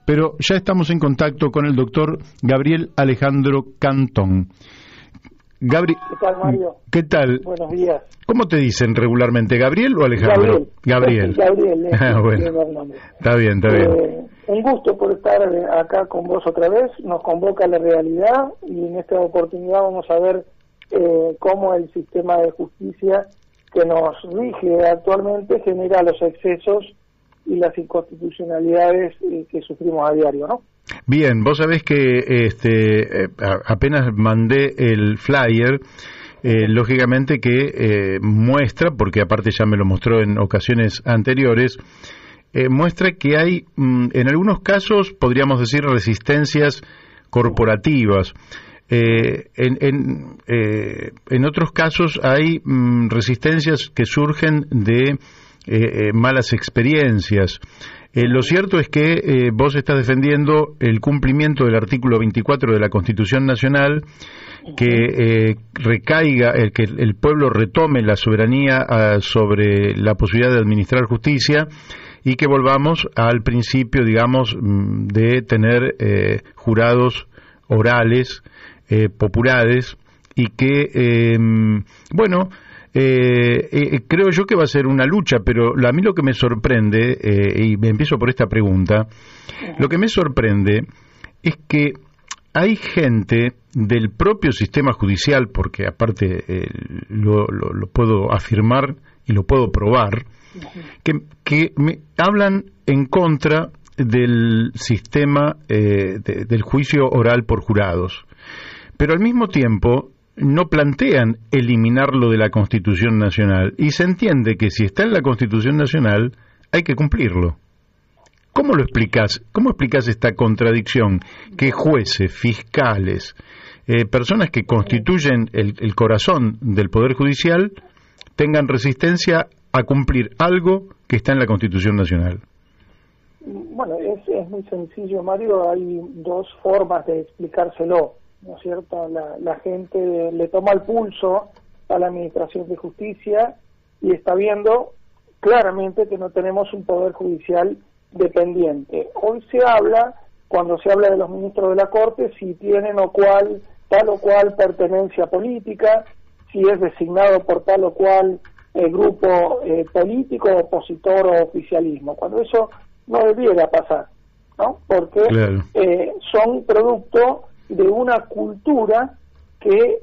pero ya estamos en contacto con el doctor Gabriel Alejandro Cantón. ¿Qué tal, Mario? ¿Qué tal? Buenos días. ¿Cómo te dicen regularmente, Gabriel o Alejandro? Gabriel. Bueno. Está bien. Un gusto por estar acá con vos otra vez. Nos convoca la realidad y en esta oportunidad vamos a ver cómo el sistema de justicia que nos rige actualmente genera los excesos y las inconstitucionalidades que sufrimos a diario, ¿no? Bien, vos sabés que apenas mandé el flyer, lógicamente que muestra, porque aparte ya me lo mostró en ocasiones anteriores, muestra que hay, en algunos casos, podríamos decir, resistencias corporativas. En otros casos hay resistencias que surgen de malas experiencias. Lo cierto es que vos estás defendiendo el cumplimiento del artículo 24 de la Constitución Nacional, que recaiga, que el pueblo retome la soberanía sobre la posibilidad de administrar justicia y que volvamos al principio, digamos, de tener jurados orales, populares, y que, creo yo que va a ser una lucha, pero a mí lo que me sorprende, y me empiezo por esta pregunta, lo que me sorprende es que hay gente del propio sistema judicial, porque aparte lo puedo afirmar y lo puedo probar, que me hablan en contra del sistema del juicio oral por jurados, pero al mismo tiempo no plantean eliminarlo de la Constitución Nacional, y se entiende que si está en la Constitución Nacional hay que cumplirlo. ¿Cómo lo explicás? ¿Cómo explicás esta contradicción? Que jueces, fiscales, personas que constituyen el corazón del Poder Judicial tengan resistencia a cumplir algo que está en la Constitución Nacional. Bueno, es muy sencillo, Mario. Hay dos formas de explicárselo, ¿no es cierto? La gente le toma el pulso a la Administración de Justicia y está viendo claramente que no tenemos un Poder Judicial dependiente. Hoy se habla, cuando se habla de los ministros de la Corte, si tienen tal o cual pertenencia política, si es designado por tal o cual grupo político, opositor o oficialismo, cuando eso no debiera pasar, ¿no? Porque claro, son producto de una cultura que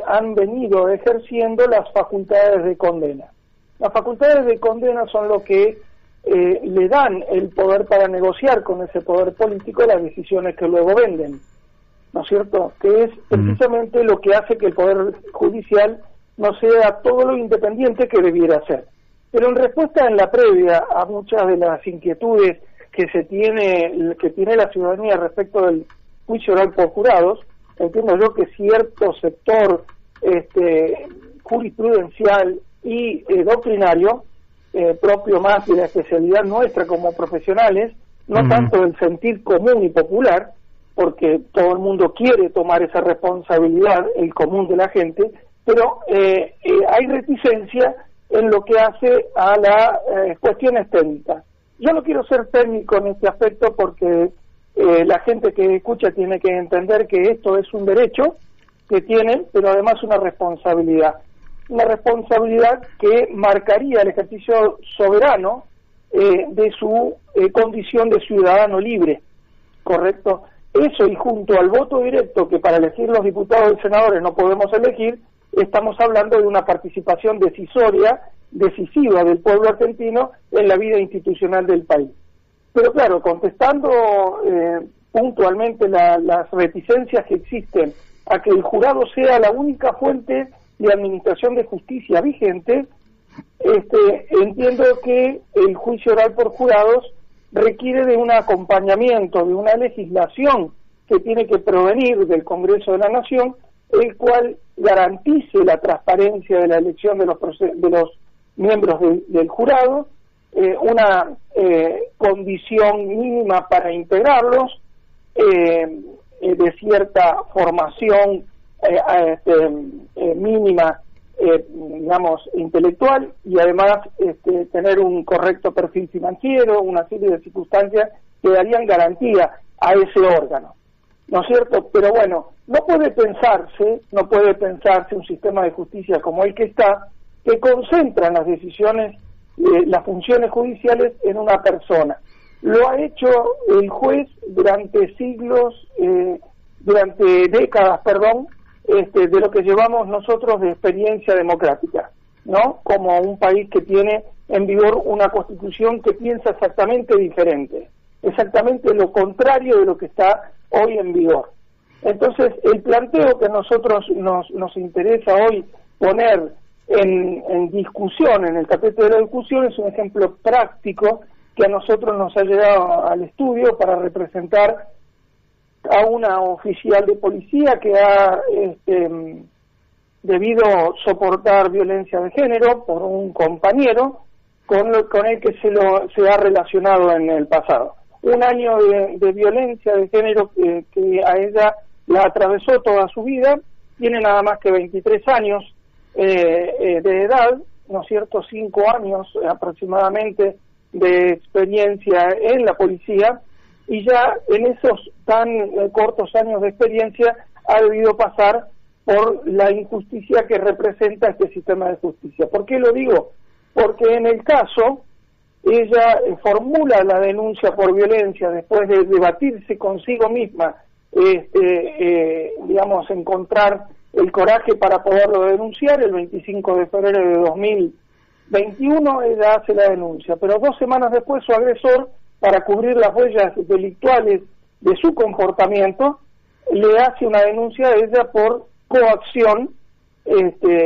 han venido ejerciendo las facultades de condena. Las facultades de condena son lo que le dan el poder para negociar con ese poder político las decisiones que luego venden, ¿no es cierto? Que es precisamente lo que hace que el Poder Judicial no sea todo lo independiente que debiera ser. Pero en respuesta en la previa a muchas de las inquietudes que tiene la ciudadanía respecto del juicio oral por jurados, entiendo yo que cierto sector jurisprudencial y doctrinario, propio más de la especialidad nuestra como profesionales, no tanto del sentir común y popular, porque todo el mundo quiere tomar esa responsabilidad, el común de la gente, pero hay reticencia en lo que hace a las cuestiones técnicas. Yo no quiero ser técnico en este aspecto porque la gente que escucha tiene que entender que esto es un derecho que tienen, pero además una responsabilidad que marcaría el ejercicio soberano de su condición de ciudadano libre, ¿correcto? Eso, y junto al voto directo, que para elegir los diputados y senadores no podemos elegir, estamos hablando de una participación decisiva del pueblo argentino en la vida institucional del país. Pero claro, contestando puntualmente las reticencias que existen a que el jurado sea la única fuente de administración de justicia vigente, entiendo que el juicio oral por jurados requiere de un acompañamiento, de una legislación que tiene que provenir del Congreso de la Nación, el cual garantice la transparencia de la elección de los miembros del jurado, una condición mínima para integrarlos, de cierta formación mínima, digamos, intelectual, y además tener un correcto perfil financiero, una serie de circunstancias que darían garantía a ese órgano, ¿no es cierto? Pero bueno, no puede pensarse un sistema de justicia como el que está, que concentra las decisiones, las funciones judiciales en una persona. Lo ha hecho el juez durante siglos, durante décadas, de lo que llevamos nosotros de experiencia democrática, ¿no? Como un país que tiene en vigor una constitución que piensa exactamente diferente, exactamente lo contrario de lo que está hoy en vigor. Entonces, el planteo que a nosotros nos interesa hoy poner en discusión, en el tapete de la discusión, es un ejemplo práctico que a nosotros nos ha llegado al estudio para representar a una oficial de policía que ha debido soportar violencia de género por un compañero con el que se ha relacionado en el pasado. Un año de violencia de género que a ella la atravesó toda su vida, tiene nada más que 23 años de edad, ¿no es cierto?, 5 años aproximadamente de experiencia en la policía, y ya en esos tan cortos años de experiencia ha debido pasar por la injusticia que representa este sistema de justicia. ¿Por qué lo digo? Porque en el caso, ella formula la denuncia por violencia después de debatirse consigo misma, encontrar el coraje para poderlo denunciar. El 25 de febrero de 2021 ella hace la denuncia, pero 2 semanas después su agresor, para cubrir las huellas delictuales de su comportamiento, le hace una denuncia a ella por coacción,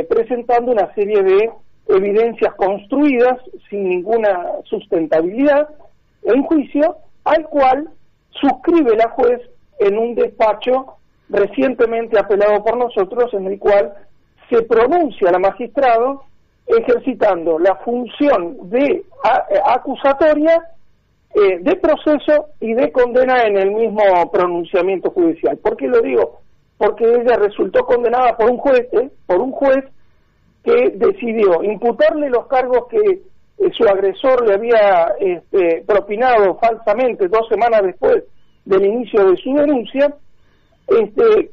presentando una serie de evidencias construidas sin ninguna sustentabilidad en juicio, al cual suscribe la juez en un despacho recientemente apelado por nosotros, en el cual se pronuncia la magistrado ejercitando la función de acusatoria, de proceso y de condena en el mismo pronunciamiento judicial. ¿Por qué lo digo? Porque ella resultó condenada por un juez que decidió imputarle los cargos que su agresor le había propinado falsamente 2 semanas después del inicio de su denuncia,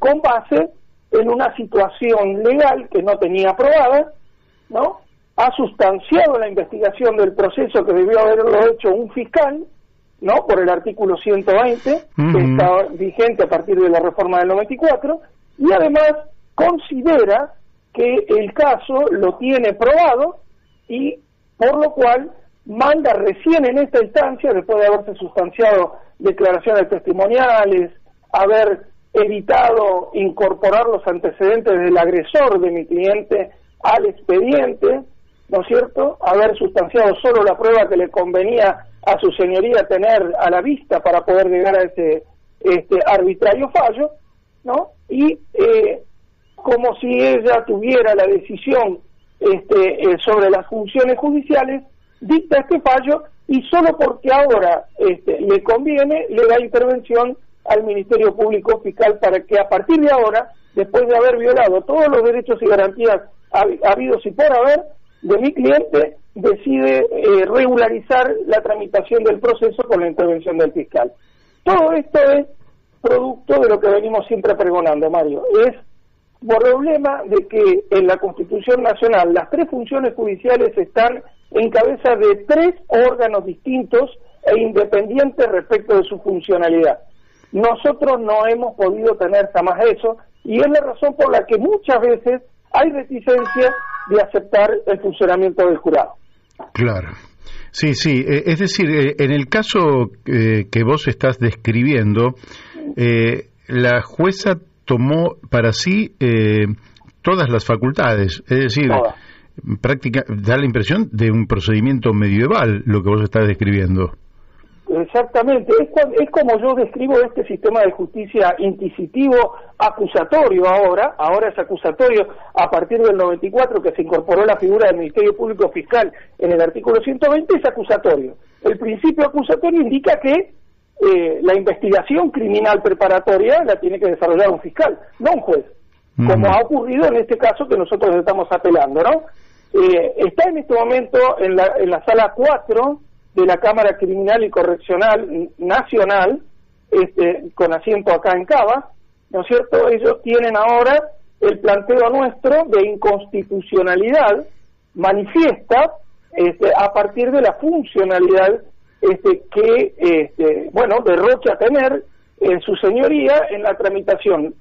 con base en una situación legal que no tenía aprobada, ¿no? Ha sustanciado la investigación del proceso que debió haberlo hecho un fiscal, ¿no?, por el artículo 120, que está vigente a partir de la reforma del 94, y además considera que el caso lo tiene probado, y por lo cual manda recién en esta instancia, después de haberse sustanciado declaraciones testimoniales, haber evitado incorporar los antecedentes del agresor de mi cliente al expediente, ¿no es cierto?, haber sustanciado solo la prueba que le convenía a su señoría tener a la vista para poder llegar a ese arbitrario fallo, ¿no? Y como si ella tuviera la decisión sobre las funciones judiciales, dicta este fallo, y solo porque ahora le conviene, le da intervención al Ministerio Público Fiscal para que a partir de ahora, después de haber violado todos los derechos y garantías habidos y por haber de mi cliente, decide regularizar la tramitación del proceso con la intervención del fiscal. Todo esto es producto de lo que venimos siempre pregonando, Mario. Es problema de que en la Constitución Nacional las 3 funciones judiciales están en cabeza de 3 órganos distintos e independientes respecto de su funcionalidad. Nosotros no hemos podido tener jamás eso, y es la razón por la que muchas veces hay reticencia de aceptar el funcionamiento del jurado. Claro. Sí, es decir, en el caso que vos estás describiendo, la jueza tomó para sí todas las facultades, es decir, da la impresión de un procedimiento medieval lo que vos estás describiendo. Exactamente, es como yo describo este sistema de justicia inquisitivo acusatorio ahora es acusatorio a partir del 94, que se incorporó la figura del Ministerio Público Fiscal en el artículo 120, es acusatorio. El principio acusatorio indica que la investigación criminal preparatoria la tiene que desarrollar un fiscal, no un juez, como ha ocurrido en este caso que nosotros estamos apelando, ¿no? Está en este momento en la sala 4 de la Cámara Criminal y Correccional Nacional, con asiento acá en Cava, ¿no es cierto? Ellos tienen ahora el planteo nuestro de inconstitucionalidad manifiesta a partir de la funcionalidad que derrocha tener su señoría en la tramitación,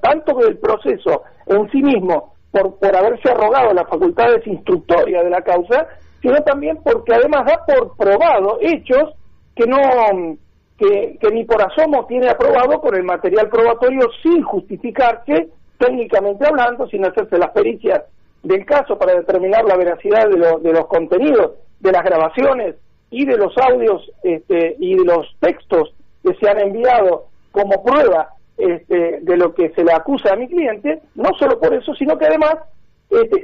tanto del proceso en sí mismo por haberse arrogado las facultades instructorias de la causa, sino también porque además da por probado hechos que ni por asomo tiene aprobado con el material probatorio sin justificarse técnicamente hablando, sin hacerse las pericias del caso para determinar la veracidad de los contenidos, de las grabaciones y de los audios y de los textos que se han enviado como prueba de lo que se le acusa a mi cliente. No solo por eso, sino que además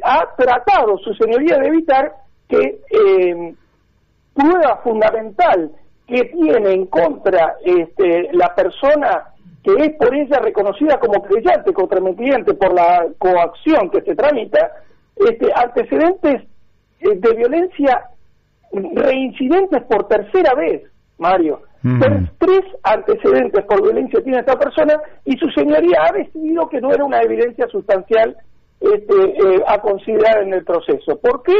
ha tratado su señoría de evitar que prueba fundamental que tiene en contra la persona que es por ella reconocida como creyente contra mi cliente por la coacción que se tramita, antecedentes de violencia reincidentes por tercera vez, Mario. 3 antecedentes por violencia tiene esta persona y su señoría ha decidido que no era una evidencia sustancial a considerar en el proceso. ¿Por qué?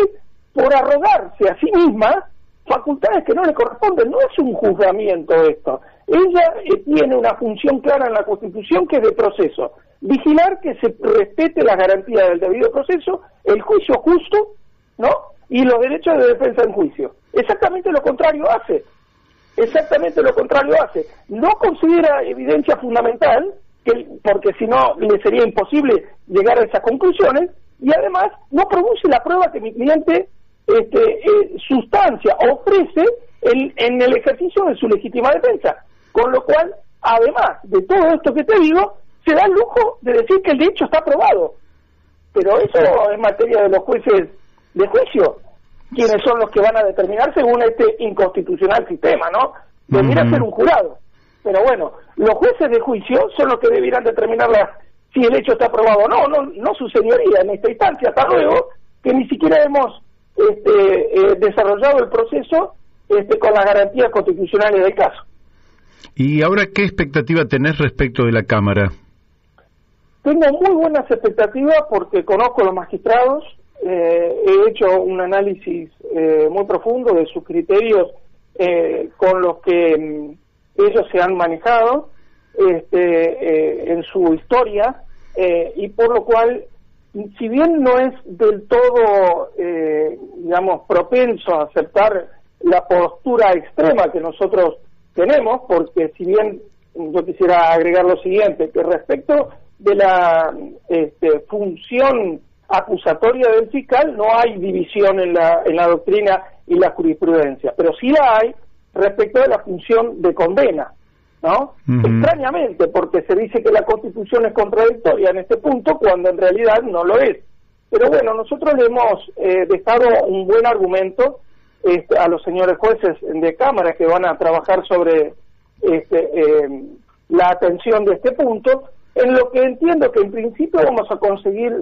Por arrogarse a sí misma facultades que no le corresponden. No es un juzgamiento esto. Ella tiene una función clara en la Constitución que es de proceso. Vigilar que se respete las garantías del debido proceso, el juicio justo, ¿no? Y los derechos de defensa en juicio. Exactamente lo contrario hace. No considera evidencia fundamental, porque si no le sería imposible llegar a esas conclusiones, y además no produce la prueba que mi cliente sustancia, ofrece en el ejercicio de su legítima defensa. Con lo cual, además de todo esto que te digo, se da el lujo de decir que el hecho está aprobado. Pero eso es materia de los jueces de juicio, quienes son los que van a determinar según este inconstitucional sistema, ¿no? Debiera ser un jurado. Pero bueno, los jueces de juicio son los que debieran determinar si el hecho está aprobado o no su señoría en esta instancia, hasta luego, que ni siquiera hemos desarrollado el proceso con las garantías constitucionales del caso. ¿Y ahora qué expectativa tenés respecto de la Cámara? Tengo muy buenas expectativas porque conozco a los magistrados, he hecho un análisis muy profundo de sus criterios con los que ellos se han manejado en su historia, y por lo cual, si bien no es del todo, propenso a aceptar la postura extrema que nosotros tenemos, porque si bien yo quisiera agregar lo siguiente, que respecto de la función acusatoria del fiscal no hay división en la doctrina y la jurisprudencia, pero sí la hay respecto de la función de condena, ¿no? Extrañamente, porque se dice que la Constitución es contradictoria en este punto, cuando en realidad no lo es. Pero bueno, nosotros le hemos dejado un buen argumento a los señores jueces de Cámara que van a trabajar sobre la atención de este punto, en lo que entiendo que en principio vamos a conseguir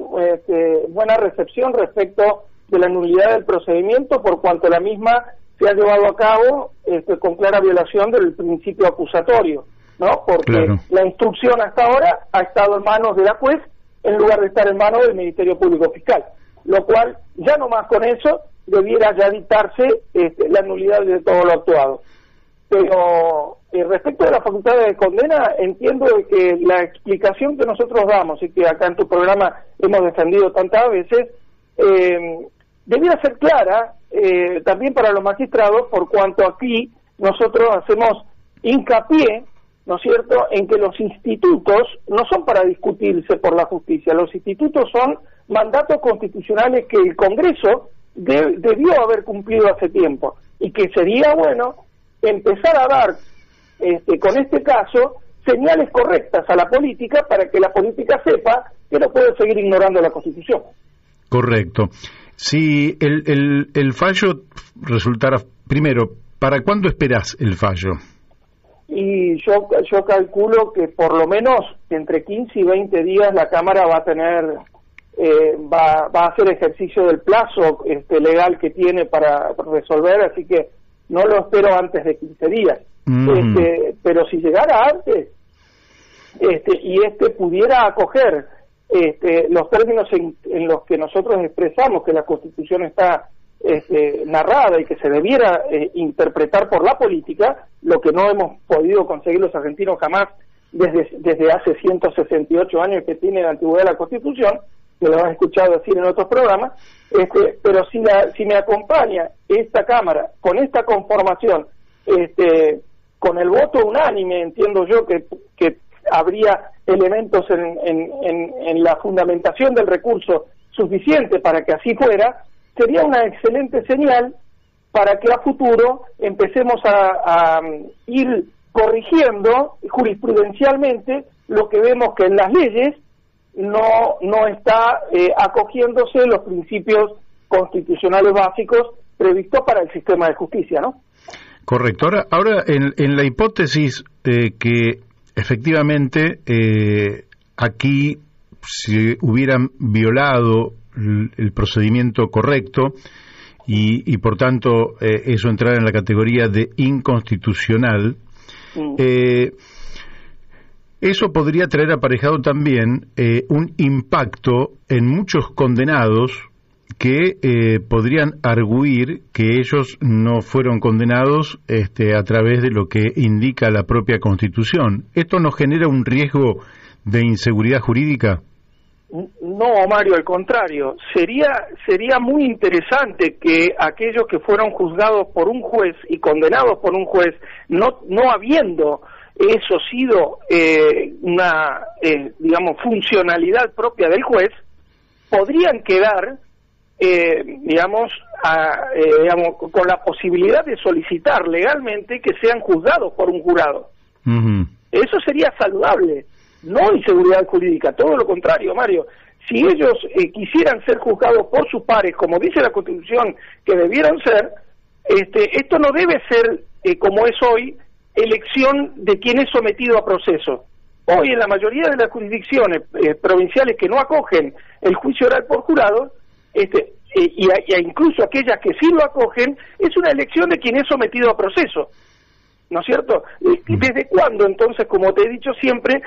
buena recepción respecto de la nulidad del procedimiento, por cuanto la misma se ha llevado a cabo con clara violación del principio acusatorio, ¿no? Porque claro, la instrucción hasta ahora ha estado en manos de la juez en lugar de estar en manos del Ministerio Público Fiscal, lo cual ya no más con eso debiera ya dictarse la nulidad de todo lo actuado. Pero respecto de la facultad de condena, entiendo que la explicación que nosotros damos y que acá en tu programa hemos defendido tantas veces, debiera ser clara también para los magistrados, por cuanto aquí nosotros hacemos hincapié, ¿no es cierto?, en que los institutos no son para discutirse por la justicia, los institutos son mandatos constitucionales que el Congreso debió haber cumplido hace tiempo, y que sería bueno empezar a dar con este caso señales correctas a la política para que la política sepa que no puede seguir ignorando la Constitución. Correcto. Si el fallo resultara, primero, ¿para cuándo esperás el fallo? Y yo calculo que por lo menos entre 15 y 20 días la Cámara va a tener va a hacer ejercicio del plazo legal que tiene para resolver, así que no lo espero antes de 15 días. Pero si llegara antes y pudiera acoger los términos en los que nosotros expresamos que la Constitución está narrada y que se debiera interpretar por la política, lo que no hemos podido conseguir los argentinos jamás desde hace 168 años que tiene la antigüedad de la Constitución, que lo han escuchado decir en otros programas, pero si me acompaña esta Cámara con esta conformación, con el voto unánime, entiendo yo que habría elementos en la fundamentación del recurso suficiente para que así fuera, sería una excelente señal para que a futuro empecemos a ir corrigiendo jurisprudencialmente lo que vemos que en las leyes no está acogiéndose los principios constitucionales básicos previstos para el sistema de justicia, ¿no? Correcto. Ahora en la hipótesis de que efectivamente aquí se hubieran violado el procedimiento correcto y por tanto eso entrara en la categoría de inconstitucional, eso podría traer aparejado también un impacto en muchos condenados que podrían arguir que ellos no fueron condenados a través de lo que indica la propia Constitución. ¿Esto nos genera un riesgo de inseguridad jurídica? No, Mario, al contrario. Sería muy interesante que aquellos que fueron juzgados por un juez y condenados por un juez, no habiendo eso sido una, funcionalidad propia del juez, podrían quedar con la posibilidad de solicitar legalmente que sean juzgados por un jurado. Eso sería saludable, no inseguridad jurídica, todo lo contrario, Mario. Si ellos quisieran ser juzgados por sus pares, como dice la Constitución que debieran ser, esto no debe ser, como es hoy, elección de quien es sometido a proceso. Hoy en la mayoría de las jurisdicciones provinciales que no acogen el juicio oral por jurado, y incluso aquellas que sí lo acogen, es una elección de quien es sometido a proceso, ¿no es cierto? ¿Desde cuándo entonces, como te he dicho siempre,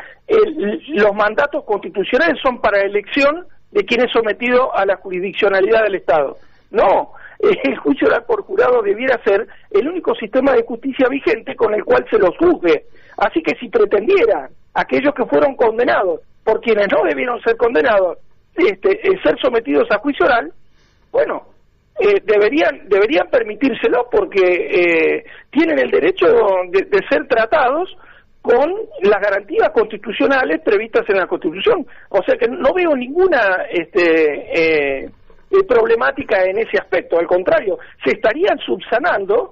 los mandatos constitucionales son para elección de quien es sometido a la jurisdiccionalidad del Estado? No, el juicio oral por jurado debiera ser el único sistema de justicia vigente con el cual se los juzgue. Así que si pretendieran aquellos que fueron condenados por quienes no debieron ser condenados ser sometidos a juicio oral, bueno, deberían permitírselo porque tienen el derecho de ser tratados con las garantías constitucionales previstas en la Constitución. O sea que no veo ninguna problemática en ese aspecto. Al contrario, se estarían subsanando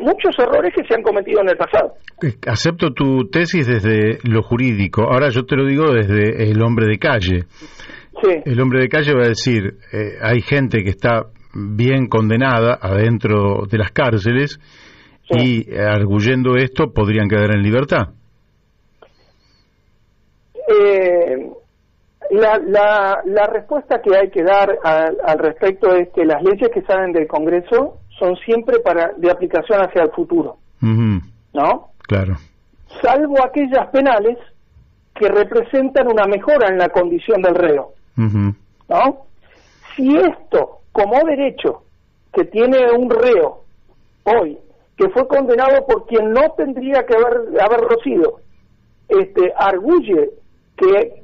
muchos errores que se han cometido en el pasado. Acepto tu tesis desde lo jurídico. Ahora yo te lo digo desde el hombre de calle. Sí. El hombre de calle va a decir, hay gente que está bien condenada adentro de las cárceles, sí, y arguyendo esto podrían quedar en libertad. La respuesta que hay que dar al respecto es que las leyes que salen del Congreso son siempre de aplicación hacia el futuro, ¿no? Claro. Salvo aquellas penales que representan una mejora en la condición del reo, ¿no? Si esto, como derecho que tiene un reo hoy, que fue condenado por quien no tendría que haberlo sido, arguye que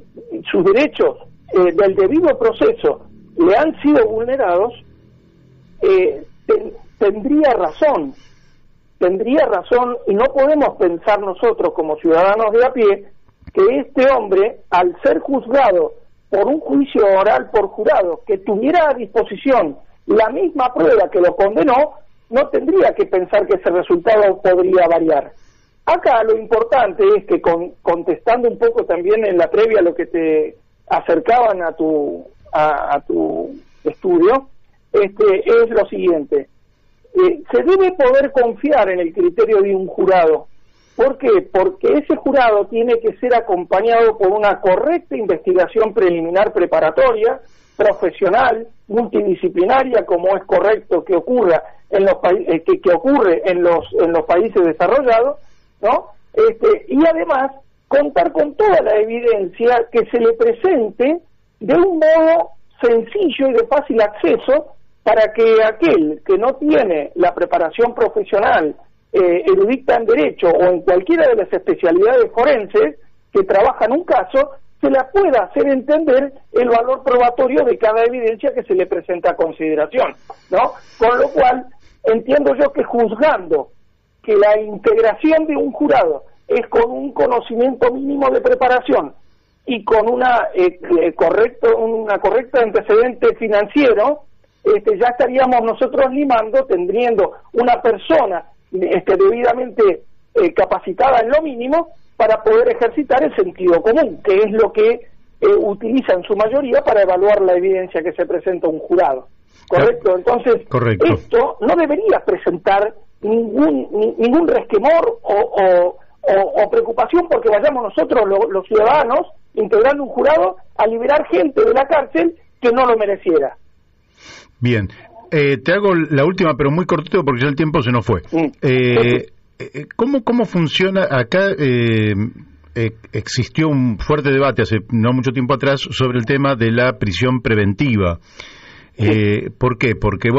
sus derechos del debido proceso le han sido vulnerados, tendría razón, y no podemos pensar nosotros como ciudadanos de a pie que este hombre, al ser juzgado por un juicio oral por jurado que tuviera a disposición la misma prueba que lo condenó, no tendría que pensar que ese resultado podría variar. Acá lo importante es que, contestando un poco también en la previa lo que te acercaban a tu estudio, es lo siguiente. Se debe poder confiar en el criterio de un jurado ¿Por qué? Porque ese jurado tiene que ser acompañado por una correcta investigación preliminar preparatoria, profesional, multidisciplinaria, como es correcto que ocurra en los que ocurre en los países desarrollados, ¿no? Y además contar con toda la evidencia que se le presente de un modo sencillo y de fácil acceso para que aquel que no tiene la preparación profesional erudita en Derecho o en cualquiera de las especialidades forenses que trabajan un caso, se la pueda hacer entender el valor probatorio de cada evidencia que se le presenta a consideración, ¿no? Con lo cual, entiendo yo que juzgando que la integración de un jurado es con un conocimiento mínimo de preparación y con una correcta antecedente financiero, ya estaríamos nosotros limando, teniendo una persona debidamente capacitada en lo mínimo para poder ejercitar el sentido común, que es lo que utiliza en su mayoría para evaluar la evidencia que se presenta a un jurado. ¿Correcto? Entonces, correcto. Esto no debería presentar ningún resquemor o preocupación porque vayamos nosotros, los ciudadanos, integrando un jurado, a liberar gente de la cárcel que no lo mereciera. Bien. Te hago la última, pero muy cortito porque ya el tiempo se nos fue. ¿Cómo funciona acá? Existió un fuerte debate hace no mucho tiempo atrás sobre el tema de la prisión preventiva. ¿Por qué? Porque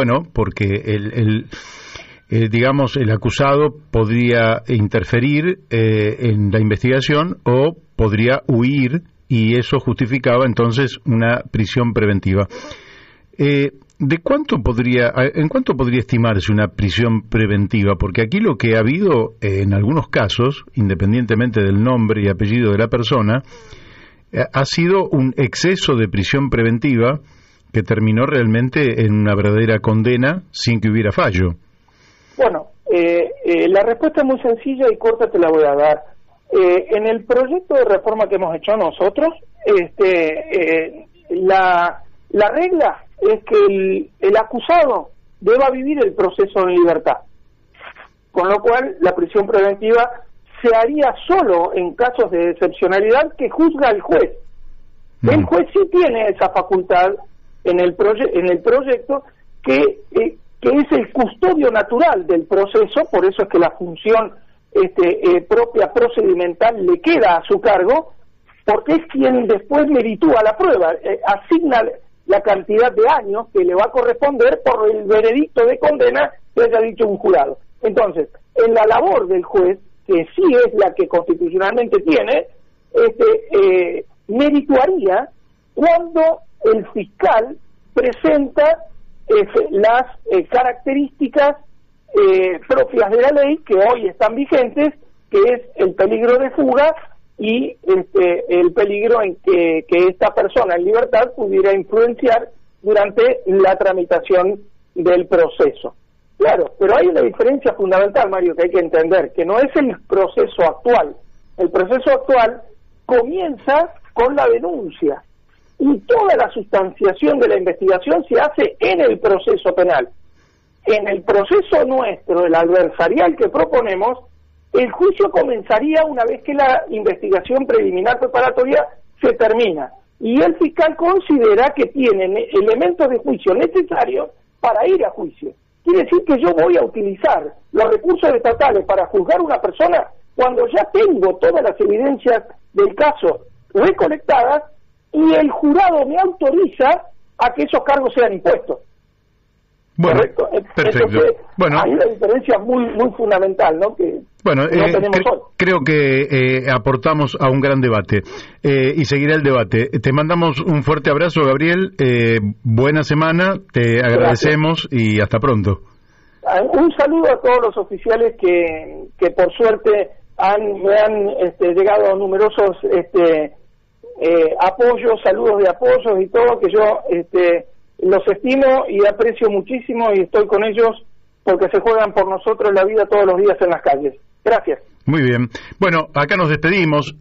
digamos, el acusado podría interferir en la investigación o podría huir y eso justificaba entonces una prisión preventiva. ¿En cuánto podría estimarse una prisión preventiva? Porque aquí lo que ha habido en algunos casos, independientemente del nombre y apellido de la persona, ha sido un exceso de prisión preventiva que terminó realmente en una verdadera condena sin que hubiera fallo. Bueno, la respuesta es muy sencilla y corta, te la voy a dar. En el proyecto de reforma que hemos hecho nosotros, la regla es que el acusado deba vivir el proceso en libertad, con lo cual la prisión preventiva se haría solo en casos de excepcionalidad que juzga el juez. El juez sí tiene esa facultad en el proyecto que es el custodio natural del proceso, por eso es que la función propia procedimental le queda a su cargo, porque es quien después meritúa la prueba, asigna la cantidad de años que le va a corresponder por el veredicto de condena que haya dicho un jurado. Entonces, en la labor del juez, que sí es la que constitucionalmente tiene, merituaría cuando el fiscal presenta las características propias de la ley que hoy están vigentes, que es el peligro de fuga y el peligro en que esta persona en libertad pudiera influenciar durante la tramitación del proceso. Claro, pero hay una diferencia fundamental, Mario, que hay que entender, que no es el proceso actual. El proceso actual comienza con la denuncia y toda la sustanciación de la investigación se hace en el proceso penal. En el proceso nuestro, el adversarial que proponemos, el juicio comenzaría una vez que la investigación preliminar preparatoria se termina y el fiscal considera que tienen elementos de juicio necesarios para ir a juicio. Quiere decir que yo voy a utilizar los recursos estatales para juzgar a una persona cuando ya tengo todas las evidencias del caso recolectadas y el jurado me autoriza a que esos cargos sean impuestos. Bueno, correcto. Perfecto. Entonces, bueno, hay una diferencia muy fundamental, ¿no? Que bueno, no tenemos hoy. Creo que aportamos a un gran debate y seguirá el debate. Te mandamos un fuerte abrazo, Gabriel. Buena semana, te agradecemos. Gracias. Y hasta pronto. Un saludo a todos los oficiales que por suerte me han llegado numerosos apoyos, saludos de apoyos y todo, que yo los estimo y aprecio muchísimo y estoy con ellos porque se juegan por nosotros la vida todos los días en las calles. Gracias. Muy bien. Bueno, acá nos despedimos.